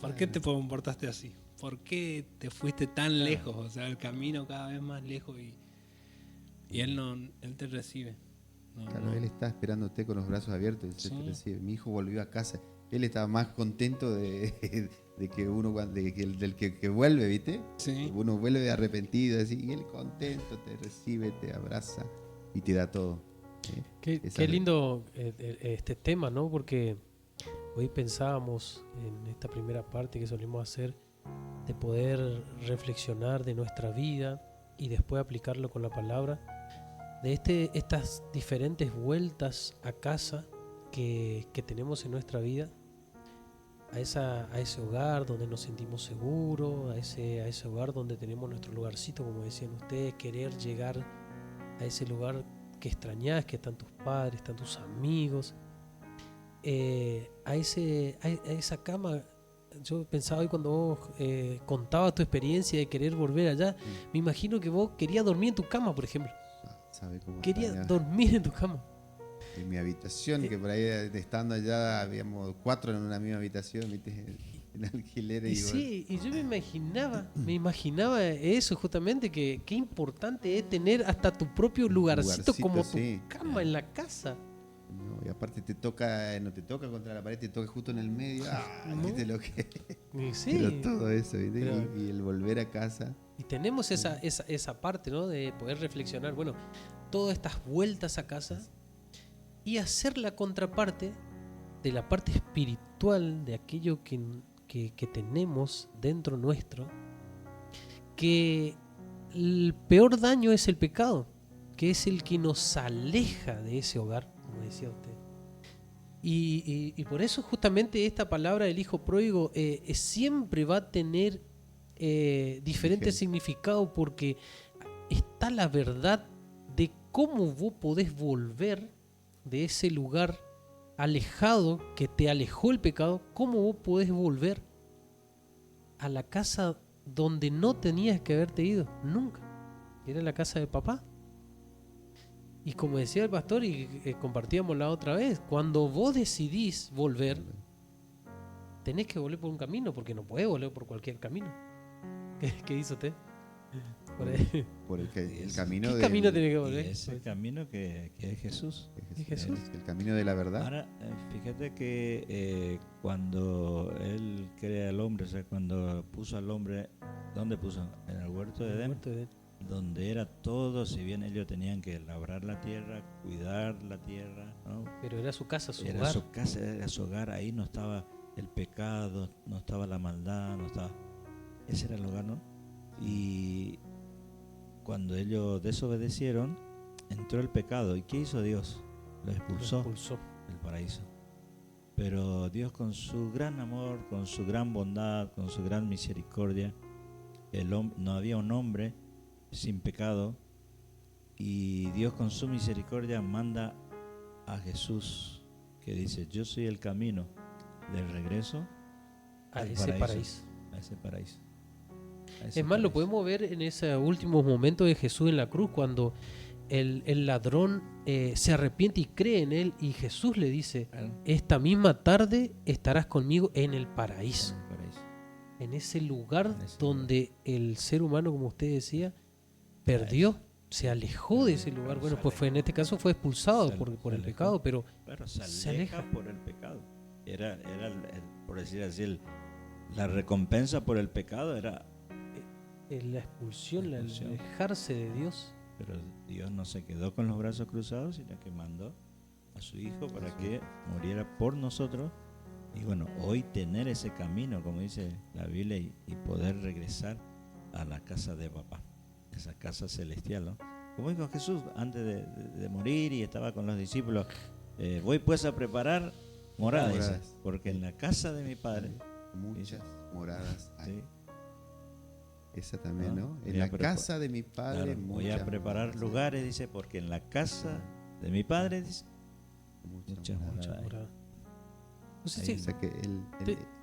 ¿Por qué te comportaste así? ¿Por qué te fuiste tan lejos? O sea, el camino cada vez más lejos y Él te recibe. No, Claro, no. él está esperándote con los brazos abiertos. Sí. Te recibe. Mi hijo volvió a casa. Él estaba más contento de que uno, del que vuelve, ¿viste? Sí. Uno vuelve arrepentido, así, y él contento te recibe, te abraza y te da todo. Qué lindo este tema, ¿no? Porque hoy pensábamos en esta primera parte que solimos hacer de poder reflexionar de nuestra vida y después aplicarlo con la palabra, de estas diferentes vueltas a casa que tenemos en nuestra vida, a ese hogar donde nos sentimos seguros, a ese hogar donde tenemos nuestro lugarcito, como decían ustedes, querer llegar a ese lugar que extrañás, que están tus padres, están tus amigos. A esa cama, yo pensaba hoy cuando vos contabas tu experiencia de querer volver allá, me imagino que vos querías dormir en tu cama, por ejemplo. ¿Sabe cómo Querías extrañar? dormir en tu cama. En mi habitación, que por ahí estando allá habíamos 4 en una misma habitación, ¿viste? En alquiler. Y sí, y yo me imaginaba eso justamente, que qué importante es tener hasta tu propio lugarcito como tu sí. cama en la casa. No, y aparte no te toca contra la pared, te toca justo en el medio. No. ¿Viste lo que? Y sí, Pero todo eso, ¿viste? Pero- Y el volver a casa. y tenemos esa parte, ¿no? De poder reflexionar, bueno, todas estas vueltas a casa y hacer la contraparte de la parte espiritual de aquello que tenemos dentro nuestro, que el peor daño es el pecado, que es el que nos aleja de ese hogar, como decía usted. Y por eso justamente esta palabra del hijo pródigo siempre va a tener diferentes significados, porque está la verdad de cómo vos podés volver de ese lugar alejado que te alejó el pecado, cómo vos podés volver a la casa donde no tenías que haberte ido nunca, que era la casa de papá. Y como decía el pastor y compartíamos la otra vez, cuando vos decidís volver, tenés que volver por un camino, porque no podés volver por cualquier camino. ¿Qué hizo usted? Por ahí. Por el camino ¿Qué del- camino tenés que Y volver? ese camino que es Jesús. ¿Es Jesús? El camino de la verdad. Ahora, fíjate que cuando Él crea al hombre, o sea, cuando puso al hombre, ¿dónde puso? En el huerto de Edén, Muerto de Edén. donde era todo, si bien ellos tenían que labrar la tierra, cuidar la tierra, ¿no? Pero era su casa, su Era hogar. su casa, era su hogar, ahí no estaba el pecado, no estaba la maldad, no estaba... Ese era el hogar, ¿no? Y cuando ellos desobedecieron, entró el pecado. ¿Y qué hizo Dios? Lo expulsó del paraíso. Pero Dios, con su gran amor, con su gran bondad, con su gran misericordia, no había un hombre sin pecado, y Dios, con su misericordia, manda a Jesús, que dice: yo soy el camino del regreso A al ese paraíso. a ese paraíso. A ese Es más, lo paraíso. podemos ver en ese último momento de Jesús en la cruz, cuando el ladrón se arrepiente y cree en él, y Jesús le dice: esta misma tarde estarás conmigo en el paraíso. En el paraíso. En ese lugar En ese donde el ser humano, como usted decía, perdió, se alejó de ese lugar. Bueno, pues en este caso fue expulsado por el alejó. pecado, pero Claro, se se aleja aleja. por el pecado. Era por decir así, la recompensa por el pecado era... la expulsión, La el expulsión. alejarse de Dios. Pero Dios no se quedó con los brazos cruzados, sino que mandó a su Hijo para que muriera por nosotros. Y bueno, hoy tener ese camino, como dice la Biblia, y poder regresar a la casa de papá, esa casa celestial, ¿no? Como dijo Jesús antes de morir, y estaba con los discípulos: voy pues a preparar morada, dice, Moradas. porque en la casa de mi Padre, Muchas moradas hay. sí, Esa también, ¿no? Voy En a la prepa- casa de mi padre. claro, voy a muchas preparar moradas lugares, dice, porque en la casa de mi Padre, dice, hay. muchas moradas. moradas. Morada. No sé, Ahí si, O sea que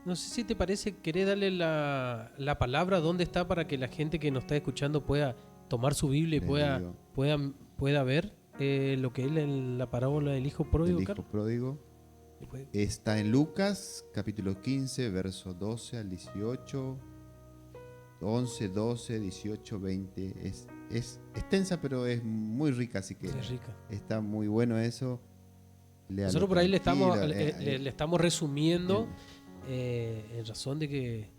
no sé si te parece, querés darle la palabra dónde está, para que la gente que nos está escuchando pueda tomar su Biblia y Les pueda, digo. pueda ver lo que es la parábola del hijo pródigo. el hijo Carlos. pródigo Y puede- está en Lucas, capítulo 15, verso 12 al 18, 11, 12, 18, 20. Es extensa, pero es muy rica, así que es rica. está muy bueno eso. Léalo Nosotros por ahí le estamos, tranquilo, le estamos resumiendo en razón de que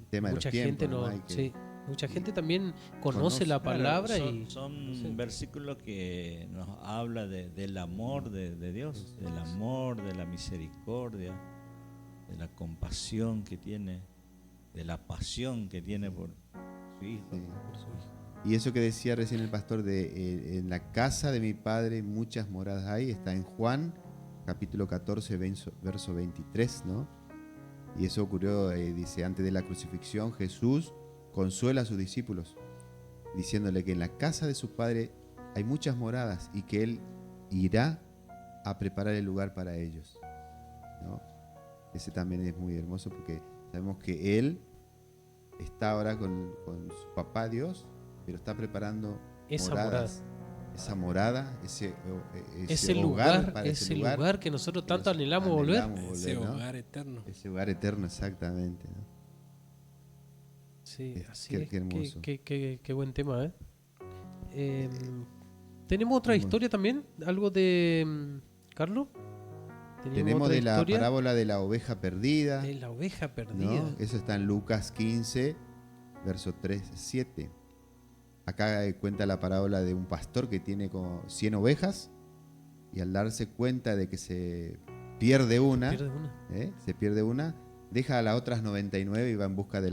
tema de mucha los tiempos, gente ¿no? no, Hay que- sí, mucha gente también conoce la Claro, palabra son, y son no sé. versículos que nos habla del amor de Dios, del amor, de la misericordia, de la compasión que tiene, de la pasión que tiene por su Hijo. Sí. Y eso que decía recién el pastor en la casa de mi padre muchas moradas hay, está en Juan, capítulo 14, verso 23, ¿no? Y eso ocurrió, dice, antes de la crucifixión, Jesús consuela a sus discípulos, diciéndole que en la casa de su padre hay muchas moradas y que Él irá a preparar el lugar para ellos, ¿no? Ese también es muy hermoso porque sabemos que Él está ahora con su papá Dios, pero está preparando Esa moradas, esa morada, ese hogar, lugar, ese lugar que nosotros tanto anhelamos volver. Ese ¿no? hogar eterno. Ese hogar eterno, exactamente, ¿no? Sí, así Qué es. hermoso. Qué buen tema, ¿eh? ¿Tenemos otra historia también? ¿Algo de Carlos? Tenemos otra de la historia parábola de la oveja perdida, de la oveja perdida. ¿no? Eso está en Lucas 15, verso 3-7. Acá cuenta la parábola de un pastor que tiene como 100 ovejas y al darse cuenta de que se pierde una, deja a las otras 99 y va en busca de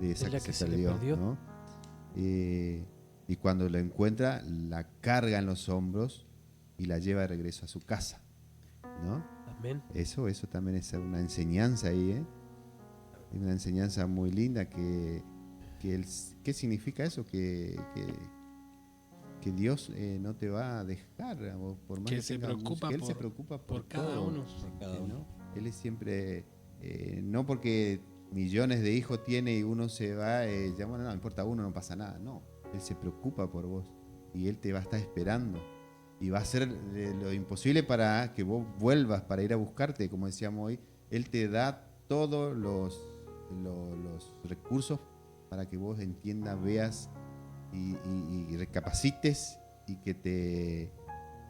esa que se perdió, ¿no? Y cuando la encuentra, la carga en los hombros y la lleva de regreso a su casa, ¿no? Amén. Eso también es una enseñanza ahí, ¿eh? Una enseñanza muy linda ¿qué significa eso? Que Dios no te va a dejar, por más Que se preocupa que Él se preocupa por cada todo, uno. Por cada uno. ¿no? Él es siempre, no porque millones de hijos tiene y uno se va, ya bueno, no importa uno, no pasa nada, no. Él se preocupa por vos y Él te va a estar esperando y va a hacer lo imposible para que vos vuelvas, para ir a buscarte, como decíamos hoy. Él te da todos los recursos para que vos entiendas, veas y recapacites y que te,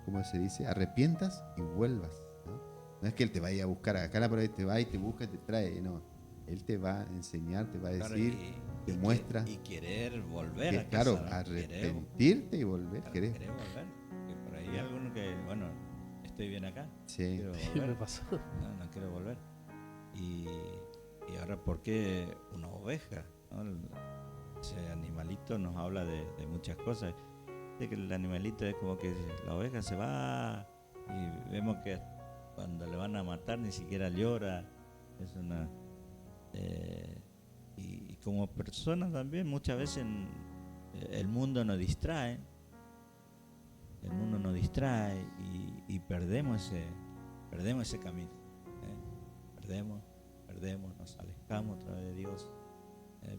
¿cómo se dice? Arrepientas y vuelvas, ¿no? No es que Él te vaya a buscar acá, la prueba te va y te busca y te trae, no. Él te va a enseñar, te va a decir, te muestra. Y querer volver a claro, casa, ¿no? arrepentirte y volver. Querer volver. Que por ahí hay alguno que, bueno, estoy bien acá. Sí. Quiero Sí, volver. me pasó. No quiero volver. Y ahora, ¿por qué una oveja? ¿No? Ese animalito nos habla de muchas cosas. De que el animalito es como que la oveja se va y vemos que cuando le van a matar ni siquiera llora. Es una... y como personas también muchas veces el mundo nos distrae. El mundo nos distrae y perdemos ese camino. Perdemos, nos alejamos otra vez de Dios.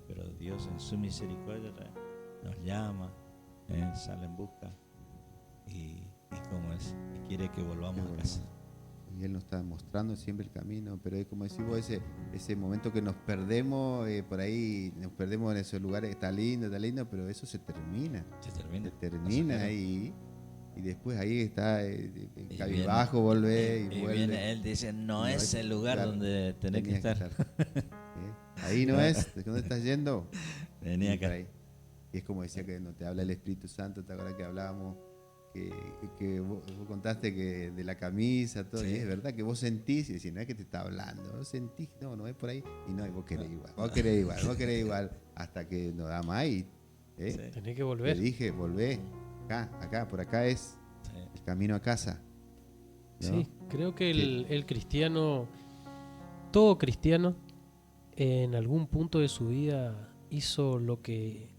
Pero Dios en su misericordia nos llama, sale en busca y como es, y quiere que volvamos a casa. Y Él nos está mostrando siempre el camino, pero es como decís vos, ese momento que nos perdemos, por ahí nos perdemos en esos lugares, está lindo, pero eso se termina. Se termina ahí. Y después ahí está cabizbajo, volver y vuelve. Viene él dice, no es el lugar donde tenés que estar. Ahí no es, ¿de dónde estás yendo? Vení acá. Y es como decía que no te habla el Espíritu Santo, ¿te acuerdas que hablábamos? Que vos contaste que de la camisa, todo, y es verdad que vos sentís, y decís, no es que te está hablando, vos sentís, no es por ahí, y no, vos querés igual, hasta que nos da más y tenés que volver. te dije, volvé, acá, por acá es el camino a casa, ¿no? Sí, creo que el cristiano, todo cristiano, en algún punto de su vida hizo lo que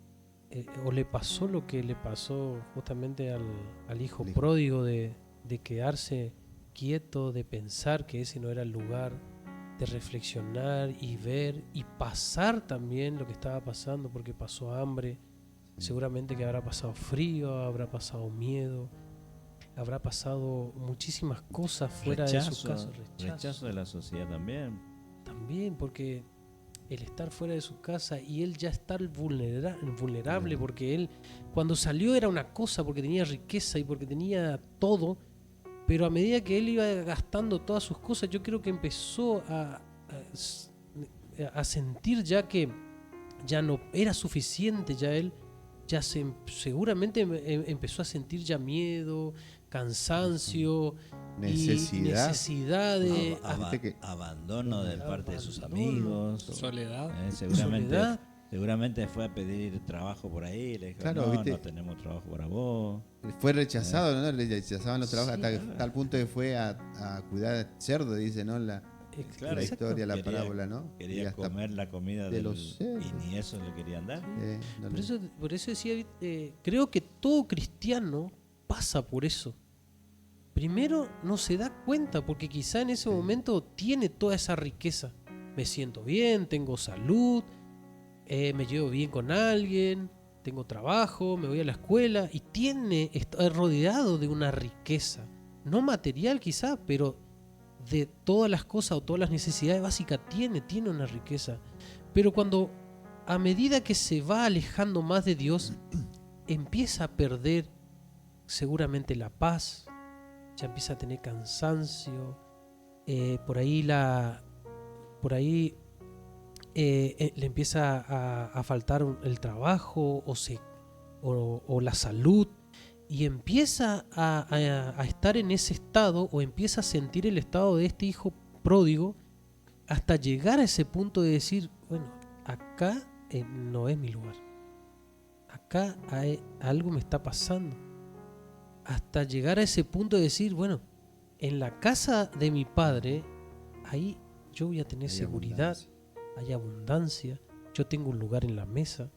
o le pasó lo que le pasó justamente al hijo pródigo de quedarse quieto, de pensar que ese no era el lugar, de reflexionar y ver y pasar también lo que estaba pasando, porque pasó hambre, seguramente que habrá pasado frío, habrá pasado miedo, habrá pasado muchísimas cosas fuera de su casa. Rechazo de la sociedad también. También, porque el estar fuera de su casa y él ya estar vulnerable, porque él cuando salió era una cosa, porque tenía riqueza y porque tenía todo, pero a medida que él iba gastando todas sus cosas, yo creo que empezó a sentir ya que ya no era suficiente, ya él ya seguramente empezó a sentir ya miedo, cansancio, necesidad de abandono de parte de sus amigos, soledad. Seguramente fue a pedir trabajo por ahí, le dijo, no tenemos trabajo para vos. Fue rechazado, ¿no? Le rechazaban los trabajos hasta tal punto que fue a cuidar cerdo, dice, ¿no? La historia, la parábola, ¿no? Quería comer la comida de los cerdos y ni eso le querían dar. Por eso decía, creo que todo cristiano pasa por eso, primero no se da cuenta porque quizá en ese momento tiene toda esa riqueza. Me siento bien, tengo salud, me llevo bien con alguien, tengo trabajo, me voy a la escuela y está rodeado de una riqueza, no material quizá, pero de todas las cosas o todas las necesidades básicas tiene una riqueza. Pero cuando a medida que se va alejando más de Dios, empieza a perder seguramente la paz, ya empieza a tener cansancio, por ahí le empieza a faltar el trabajo o la salud, y empieza a estar en ese estado, o empieza a sentir el estado de este hijo pródigo, hasta llegar a ese punto de decir, bueno, acá no es mi lugar, acá algo me está pasando, hasta llegar a ese punto de decir, bueno, en la casa de mi padre, ahí yo voy a tener seguridad, hay abundancia, yo tengo un lugar en la mesa,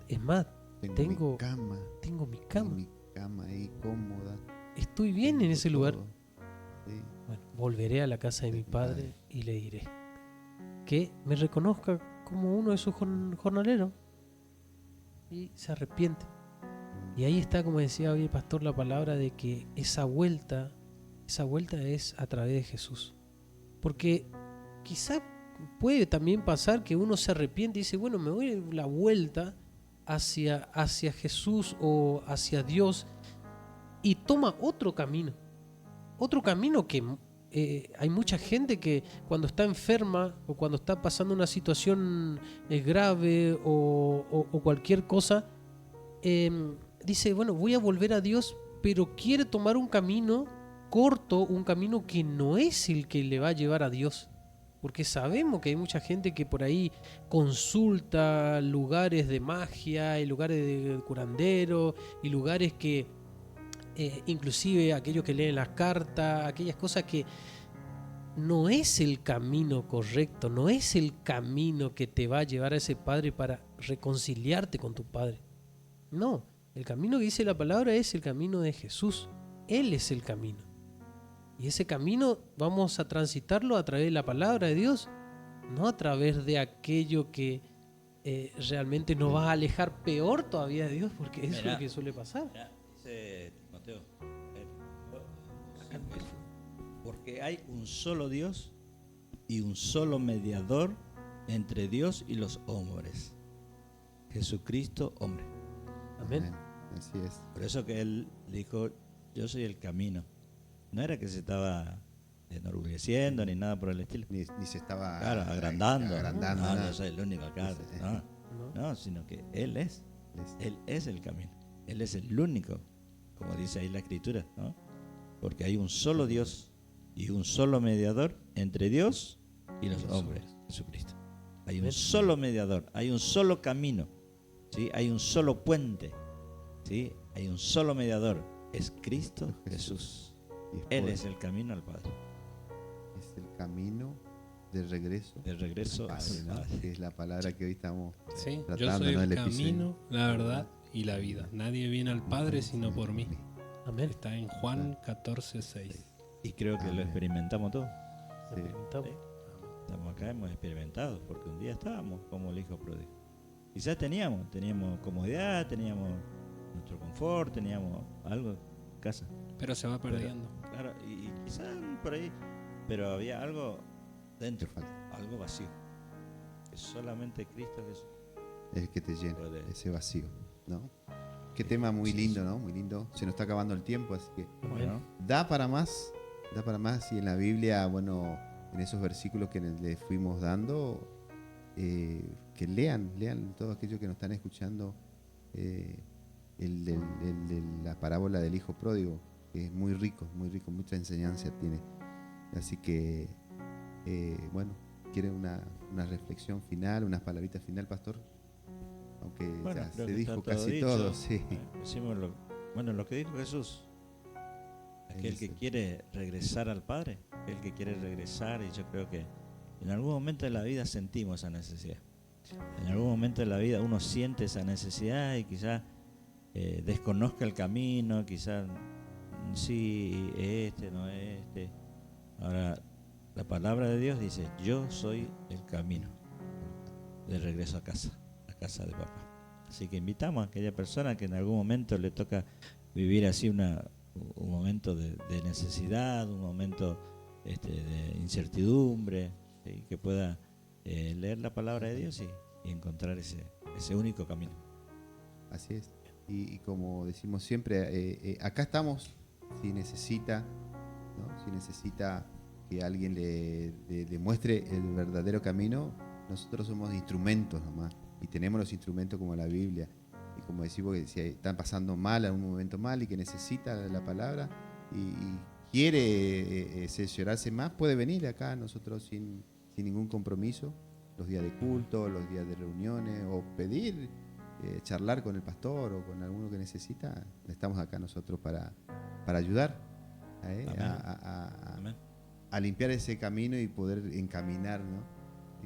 es más, tengo mi cama, mi cama ahí cómoda, estoy bien en ese lugar. Sí. Bueno, volveré a la casa de mi padre y le diré que me reconozca como uno de sus jornaleros y se arrepiente. Y ahí está, como decía hoy el pastor, la palabra de que esa vuelta es a través de Jesús. Porque quizá puede también pasar que uno se arrepiente y dice, bueno, me voy la vuelta hacia Jesús o hacia Dios, y toma otro camino que hay mucha gente que cuando está enferma o cuando está pasando una situación grave o cualquier cosa, dice, bueno, voy a volver a Dios, pero quiere tomar un camino corto, un camino que no es el que le va a llevar a Dios. Porque sabemos que hay mucha gente que por ahí consulta lugares de magia y lugares de curandero y lugares que inclusive aquellos que leen las cartas, aquellas cosas que no es el camino correcto, no es el camino que te va a llevar a ese Padre para reconciliarte con tu Padre. No, el camino que dice la palabra es el camino de Jesús. Él es el camino. Y ese camino vamos a transitarlo a través de la palabra de Dios, no a través de aquello que realmente nos va a alejar peor todavía de Dios, porque eso es lo que suele pasar. Dice Timoteo, porque hay un solo Dios y un solo mediador entre Dios y los hombres, Jesucristo hombre. Amén. Así es. Por eso que él dijo, yo soy el camino. No era que se estaba enorgulleciendo ni nada por el estilo. Ni se estaba agrandando. Nada. Yo soy el único acá. No, sino que Él es. Él es el camino. Él es el único, como dice ahí la Escritura, ¿no? Porque hay un solo Dios y un solo mediador entre Dios y los hombres, Jesucristo. Hay un solo mediador, hay un solo camino, ¿sí? Hay un solo puente, ¿sí? Hay un solo mediador, es Cristo Jesús. Él es el camino al Padre. Es el camino de regreso al Padre, ¿no? Padre. Que es la palabra que hoy estamos Sí, tratando, yo soy ¿no? el episodio. camino, la verdad y la vida. Nadie viene al Padre sino por mí. Amén. Está en Juan 14:6. Y creo que lo experimentamos todos. Sí. ¿Sí? Estamos acá, hemos experimentado, porque un día estábamos como el hijo pródigo. Quizás teníamos comodidad, teníamos nuestro confort, teníamos algo en casa. Pero se va perdiendo. Claro, y quizás por ahí, pero había algo dentro, Te falta. algo vacío. Que solamente Cristo Jesús. Es el que te llena, Puede. ese vacío, ¿no? Qué tema muy lindo, ¿no? Muy lindo. Se nos está acabando el tiempo, así que Bueno, da para más. Y en la Biblia, bueno, en esos versículos que le fuimos dando, que lean todo aquello que nos están escuchando, el de la parábola del hijo pródigo, que es muy rico, mucha enseñanza tiene. Así que, bueno, ¿quiere una reflexión final, unas palabritas final, pastor? Aunque bueno, ya creo se que dijo está todo casi dicho. todo, sí. Decimos lo que dijo Jesús. Aquel que quiere regresar al Padre, aquel que quiere regresar, y yo creo que en algún momento de la vida sentimos esa necesidad. En algún momento de la vida uno siente esa necesidad y quizás desconozca el camino, quizás sí, no este. Ahora, la palabra de Dios dice, yo soy el camino de regreso a casa de papá. Así que invitamos a aquella persona que en algún momento le toca vivir así un momento de necesidad, un momento de incertidumbre, ¿sí? Que pueda leer la palabra de Dios y encontrar ese único camino. Así es. Y como decimos siempre, acá estamos si necesita, ¿no? Si necesita que alguien le muestre el verdadero camino. Nosotros somos instrumentos nomás y tenemos los instrumentos como la Biblia. Y como decimos, que si están pasando mal, en un momento mal y que necesita la palabra y quiere cerciorarse más, puede venir acá a nosotros sin ningún compromiso, los días de culto, los días de reuniones, o pedir, charlar con el pastor o con alguno que necesita. Estamos acá nosotros para ayudar a limpiar ese camino y poder encaminar, ¿no?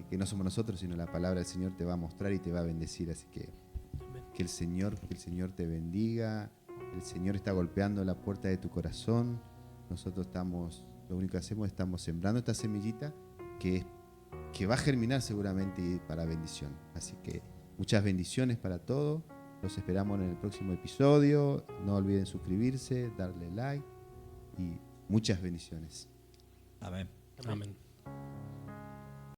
Que no somos nosotros, sino la palabra del Señor te va a mostrar y te va a bendecir. Así que el Señor te bendiga. El Señor está golpeando la puerta de tu corazón. Nosotros lo único que hacemos es estamos sembrando esta semillita que va a germinar seguramente para bendición. Así que muchas bendiciones para todos. Los esperamos en el próximo episodio. No olviden suscribirse, darle like y muchas bendiciones. Amén. Amén.